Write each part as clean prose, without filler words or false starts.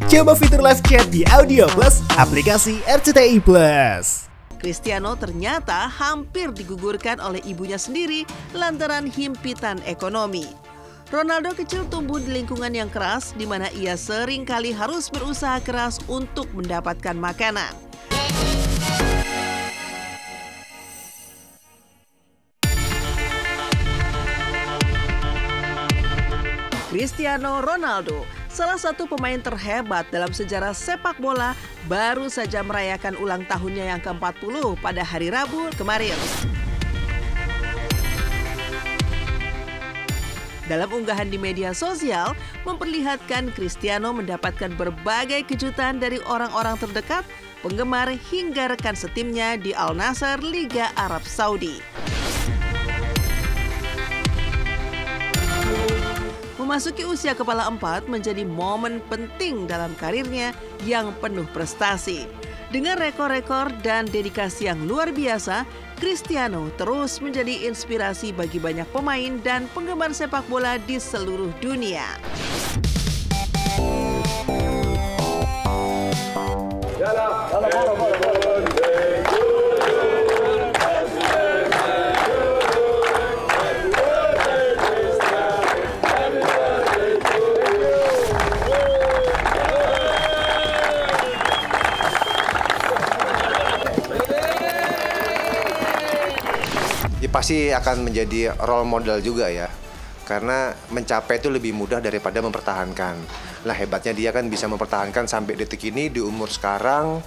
Coba fitur live chat di Audio Plus, aplikasi RCTI Plus. Cristiano ternyata hampir digugurkan oleh ibunya sendiri lantaran himpitan ekonomi. Ronaldo kecil tumbuh di lingkungan yang keras, di mana ia sering kali harus berusaha keras untuk mendapatkan makanan. Cristiano Ronaldo, salah satu pemain terhebat dalam sejarah sepak bola, baru saja merayakan ulang tahunnya yang ke-40 pada hari Rabu kemarin. Dalam unggahan di media sosial, memperlihatkan Cristiano mendapatkan berbagai kejutan dari orang-orang terdekat, penggemar hingga rekan setimnya di Al Nassr Liga Arab Saudi. Memasuki usia kepala 4 menjadi momen penting dalam karirnya yang penuh prestasi. Dengan rekor-rekor dan dedikasi yang luar biasa, Cristiano terus menjadi inspirasi bagi banyak pemain dan penggemar sepak bola di seluruh dunia. Pasti akan menjadi role model juga ya, karena mencapai itu lebih mudah daripada mempertahankan. Lah hebatnya dia kan bisa mempertahankan sampai detik ini di umur sekarang,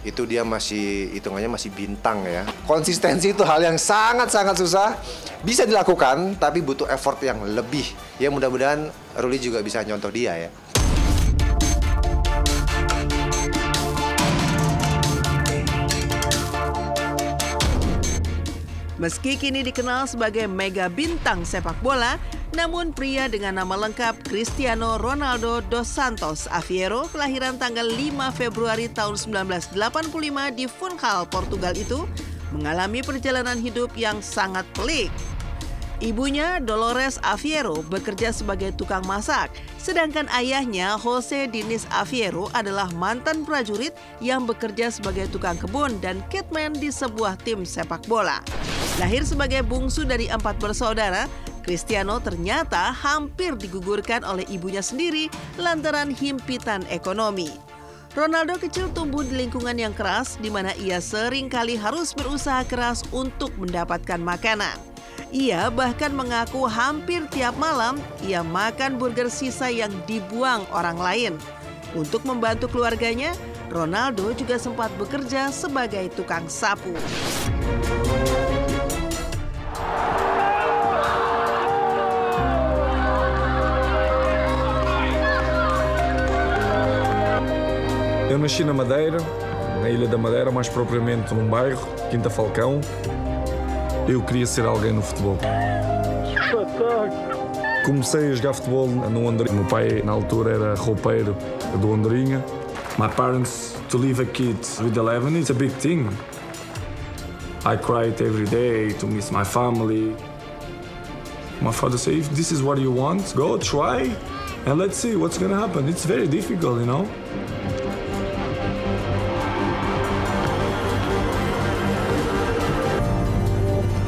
itu dia masih hitungannya masih bintang ya. Konsistensi itu hal yang sangat-sangat susah, bisa dilakukan tapi butuh effort yang lebih. Ya mudah-mudahan Ruli juga bisa nyontoh dia ya. Meski kini dikenal sebagai mega bintang sepak bola, namun pria dengan nama lengkap Cristiano Ronaldo dos Santos Aveiro, kelahiran tanggal 5 Februari tahun 1985 di Funchal, Portugal itu, mengalami perjalanan hidup yang sangat pelik. Ibunya, Dolores Aveiro, bekerja sebagai tukang masak, sedangkan ayahnya, Jose Diniz Aveiro, adalah mantan prajurit yang bekerja sebagai tukang kebun dan kitman di sebuah tim sepak bola. Lahir sebagai bungsu dari 4 bersaudara, Cristiano ternyata hampir digugurkan oleh ibunya sendiri lantaran himpitan ekonomi. Ronaldo kecil tumbuh di lingkungan yang keras, di mana ia sering kali harus berusaha keras untuk mendapatkan makanan. Ia bahkan mengaku hampir tiap malam ia makan burger sisa yang dibuang orang lain. Untuk membantu keluarganya, Ronaldo juga sempat bekerja sebagai tukang sapu. Eu nasci na Madeira, na Ilha da Madeira, mais propriamente num bairro, Quinta Falcão. Eu queria ser alguém no futebol. Comecei a jogar futebol no Ondrinha. Meu pai, na altura, era roupeiro do Ondrinha. My parents, to leave a kid with 11, it's a big thing. I cried every day to miss my family. My father said, if this is what you want, go try and let's see what's gonna happen. It's very difficult, you know.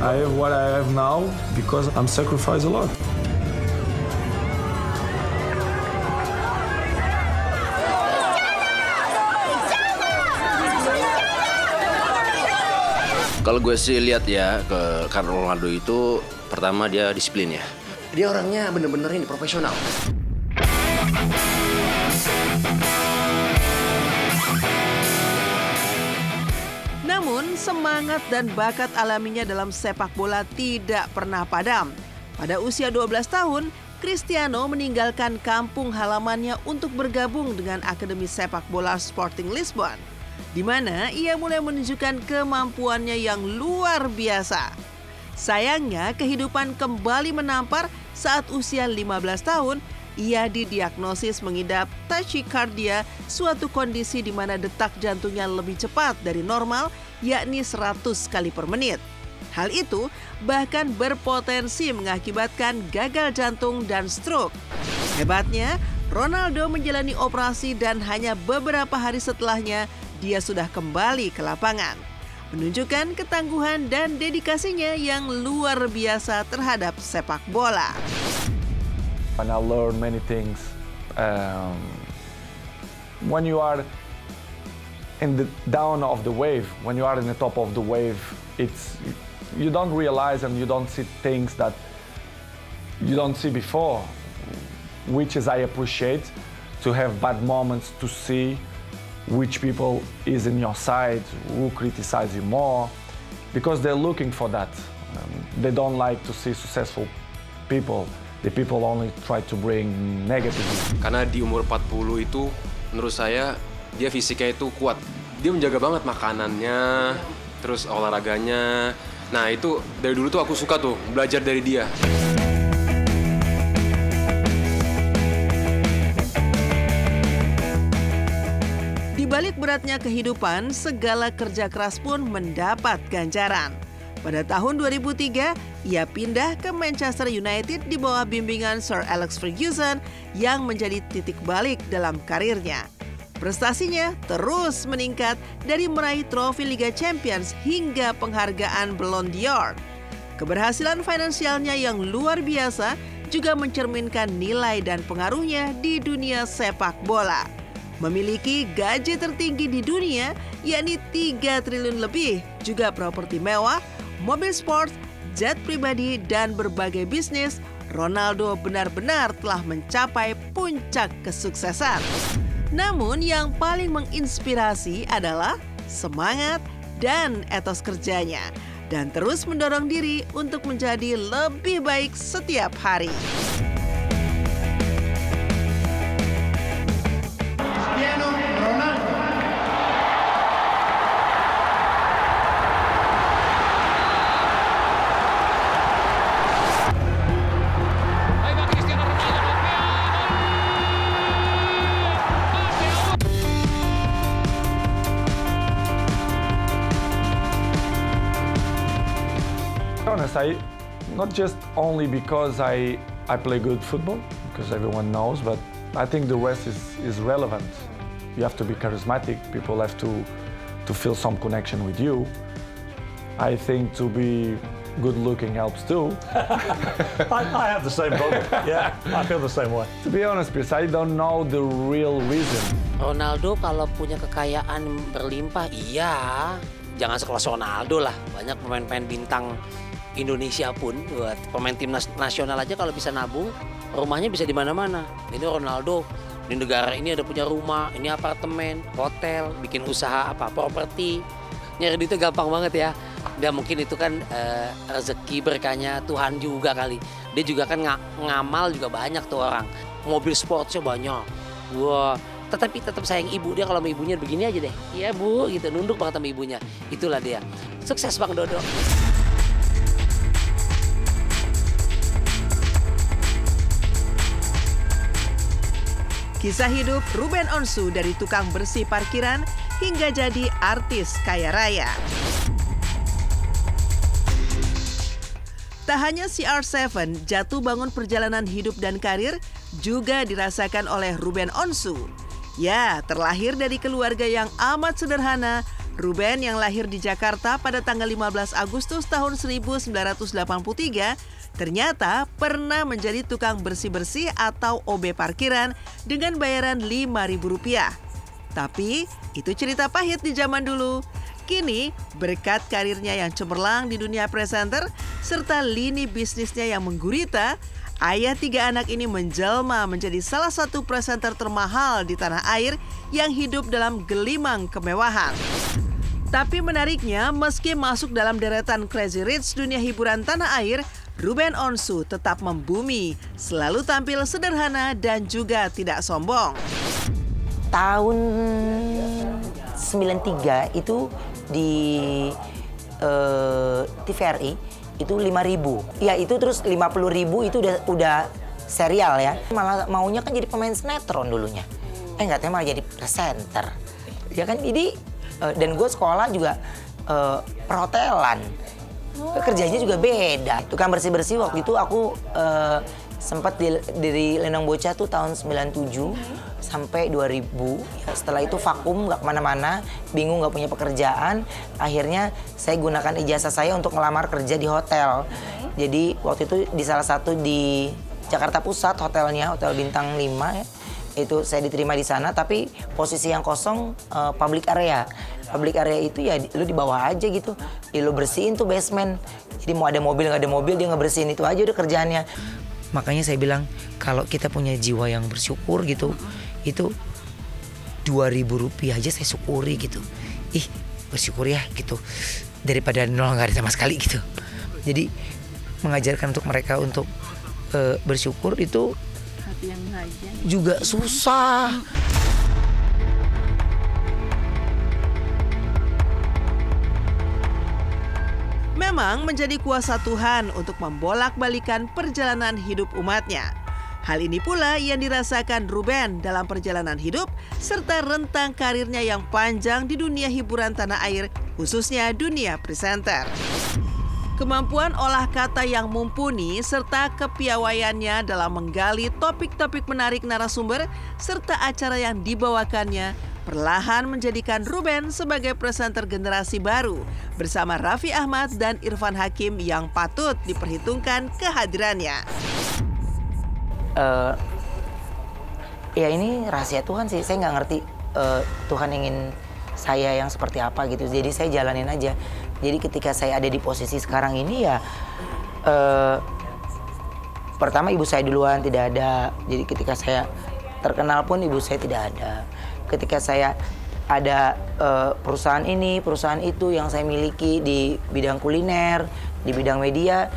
I have what I have now because I'm sacrificed a lot. Kalau gue sih lihat ya ke Ronaldo itu pertama dia disiplin ya. Dia orangnya bener-bener ini profesional. Namun, semangat dan bakat alaminya dalam sepak bola tidak pernah padam. Pada usia 12 tahun, Cristiano meninggalkan kampung halamannya untuk bergabung dengan Akademi Sepak Bola Sporting Lisbon, di mana ia mulai menunjukkan kemampuannya yang luar biasa. Sayangnya, kehidupan kembali menampar saat usia 15 tahun, ia didiagnosis mengidap tachycardia, suatu kondisi di mana detak jantungnya lebih cepat dari normal, yakni 100 kali per menit. Hal itu bahkan berpotensi mengakibatkan gagal jantung dan stroke. Hebatnya, Ronaldo menjalani operasi dan hanya beberapa hari setelahnya dia sudah kembali ke lapangan. Menunjukkan ketangguhan dan dedikasinya yang luar biasa terhadap sepak bola. And I learned many things. When you are in the down of the wave, when you are in the top of the wave, you don't realize and you don't see things that you don't see before, which is I appreciate, to have bad moments, to see which people is in your side, who criticize you more, because they're looking for that. They don't like to see successful people. The people only try to bring negative. Karena di umur 40 itu, menurut saya, dia fisiknya itu kuat. Dia menjaga banget makanannya, terus olahraganya. Nah itu dari dulu tuh aku suka tuh, belajar dari dia. Di balik beratnya kehidupan, segala kerja keras pun mendapat ganjaran. Pada tahun 2003, ia pindah ke Manchester United di bawah bimbingan Sir Alex Ferguson yang menjadi titik balik dalam karirnya. Prestasinya terus meningkat dari meraih trofi Liga Champions hingga penghargaan Ballon d'Or. Keberhasilan finansialnya yang luar biasa juga mencerminkan nilai dan pengaruhnya di dunia sepak bola. Memiliki gaji tertinggi di dunia, yakni 3 triliun lebih, juga properti mewah, mobil sport, jet pribadi, dan berbagai bisnis, Ronaldo benar-benar telah mencapai puncak kesuksesan. Namun yang paling menginspirasi adalah semangat dan etos kerjanya, dan terus mendorong diri untuk menjadi lebih baik setiap hari. Not just only because I play good football, because everyone knows, but I think the rest is relevant. You have to be charismatic. People have to feel some connection with you. I think to be good-looking helps too. I have the same problem. Yeah, I feel the same way. To be honest, Chris, I don't know the real reason. Ronaldo kalau punya kekayaan berlimpah, iya. Jangan sekelas Ronaldo lah. Banyak pemain-pemain bintang Indonesia pun, buat pemain timnas nasional aja kalau bisa nabung, rumahnya bisa di mana-mana. Ini Ronaldo di negara ini ada punya rumah, ini apartemen, hotel, bikin usaha apa, properti. Nyari duitnya gampang banget ya. Dan mungkin itu kan rezeki berkahnya Tuhan juga kali. Dia juga kan ngamal juga banyak tuh orang. Mobil sportnya banyak. Wah, tetapi tetap sayang ibu dia. Kalau sama ibunya begini aja deh. Iya bu, gitu, nunduk banget sama ibunya. Itulah dia. Sukses Bang Dodo. Kisah hidup Ruben Onsu dari tukang bersih parkiran hingga jadi artis kaya raya. Tak hanya CR7, jatuh bangun perjalanan hidup dan karir juga dirasakan oleh Ruben Onsu. Ya, terlahir dari keluarga yang amat sederhana, Ruben yang lahir di Jakarta pada tanggal 15 Agustus tahun 1983, ternyata pernah menjadi tukang bersih-bersih atau OB parkiran dengan bayaran Rp5.000. Tapi itu cerita pahit di zaman dulu. Kini berkat karirnya yang cemerlang di dunia presenter serta lini bisnisnya yang menggurita, ayah 3 anak ini menjelma menjadi salah satu presenter termahal di tanah air yang hidup dalam gelimang kemewahan. Tapi menariknya, meski masuk dalam deretan Crazy Rich dunia hiburan tanah air, Ruben Onsu tetap membumi, selalu tampil sederhana dan juga tidak sombong. Tahun 93 itu di TVRI itu 5.000. Ya itu terus 50.000 itu udah serial ya. Malah maunya kan jadi pemain sinetron dulunya. Enggak, malah jadi presenter. Ya kan, jadi dan gue sekolah juga perhotelan. Kerjanya juga beda. Tukang bersih-bersih waktu itu aku sempat dari Lenong Bocah tuh tahun 97 sampai 2000. Ya, setelah itu vakum, nggak kemana-mana, bingung nggak punya pekerjaan. Akhirnya saya gunakan ijazah saya untuk ngelamar kerja di hotel. Jadi waktu itu di salah satu di Jakarta Pusat hotelnya, Hotel Bintang 5 ya. Itu saya diterima di sana, tapi posisi yang kosong public area. Public area itu ya lu di bawah aja gitu. Ya, lu bersihin tuh basement. Jadi mau ada mobil nggak ada mobil dia ngebersihin itu aja udah kerjaannya. Makanya saya bilang kalau kita punya jiwa yang bersyukur gitu, itu 2.000 rupiah aja saya syukuri gitu. Ih bersyukur ya gitu. Daripada nol nggak ada sama sekali gitu. Jadi mengajarkan untuk mereka untuk bersyukur itu hati yang bahagia juga susah. Memang menjadi kuasa Tuhan untuk membolak-balikan perjalanan hidup umatnya. Hal ini pula yang dirasakan Ruben dalam perjalanan hidup serta rentang karirnya yang panjang di dunia hiburan tanah air, khususnya dunia presenter. Kemampuan olah kata yang mumpuni serta kepiawaiannya dalam menggali topik-topik menarik narasumber serta acara yang dibawakannya perlahan menjadikan Ruben sebagai presenter generasi baru bersama Raffi Ahmad dan Irfan Hakim yang patut diperhitungkan kehadirannya. Ya ini rahasia Tuhan sih, saya nggak ngerti Tuhan ingin saya yang seperti apa gitu. Jadi saya jalanin aja. Jadi ketika saya ada di posisi sekarang ini ya pertama ibu saya duluan tidak ada. Jadi ketika saya terkenal pun ibu saya tidak ada. Ketika saya ada perusahaan ini, perusahaan itu yang saya miliki di bidang kuliner, di bidang media,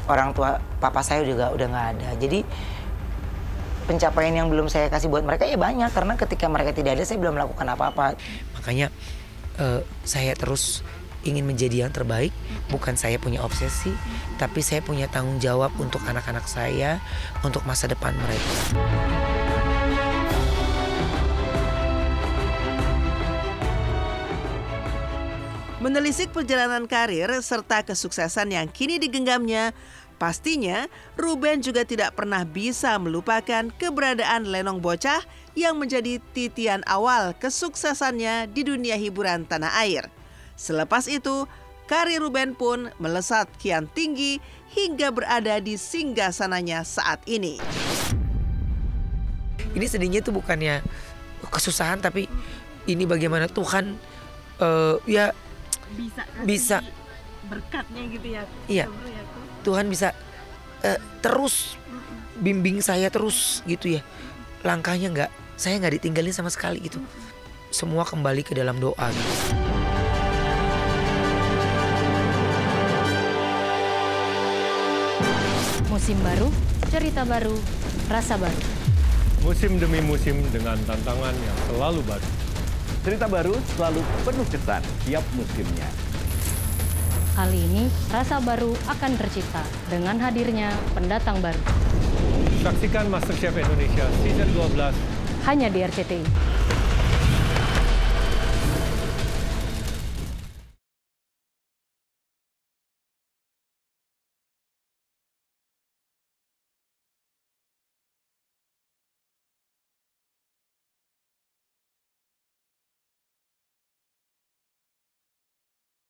orang tua papa saya juga udah nggak ada. Jadi pencapaian yang belum saya kasih buat mereka ya banyak karena ketika mereka tidak ada saya belum melakukan apa-apa. Makanya saya terus ingin menjadi yang terbaik, bukan saya punya obsesi, tapi saya punya tanggung jawab untuk anak-anak saya, untuk masa depan mereka. Menelisik perjalanan karir serta kesuksesan yang kini digenggamnya, pastinya Ruben juga tidak pernah bisa melupakan keberadaan Lenong Bocah yang menjadi titian awal kesuksesannya di dunia hiburan tanah air. Selepas itu, karir Ruben pun melesat kian tinggi hingga berada di singgasananya saat ini. Ini sedihnya tuh bukannya kesusahan, tapi ini bagaimana Tuhan ya bisa berkatnya gitu ya. Iya, Tuhan bisa terus bimbing saya terus gitu ya. Langkahnya saya nggak ditinggalin sama sekali gitu. Semua kembali ke dalam doa gitu. Musim baru, cerita baru, rasa baru. Musim demi musim dengan tantangan yang selalu baru. Cerita baru selalu penuh kesan tiap musimnya. Kali ini, rasa baru akan tercipta dengan hadirnya pendatang baru. Saksikan MasterChef Indonesia Season 12 hanya di RCTI.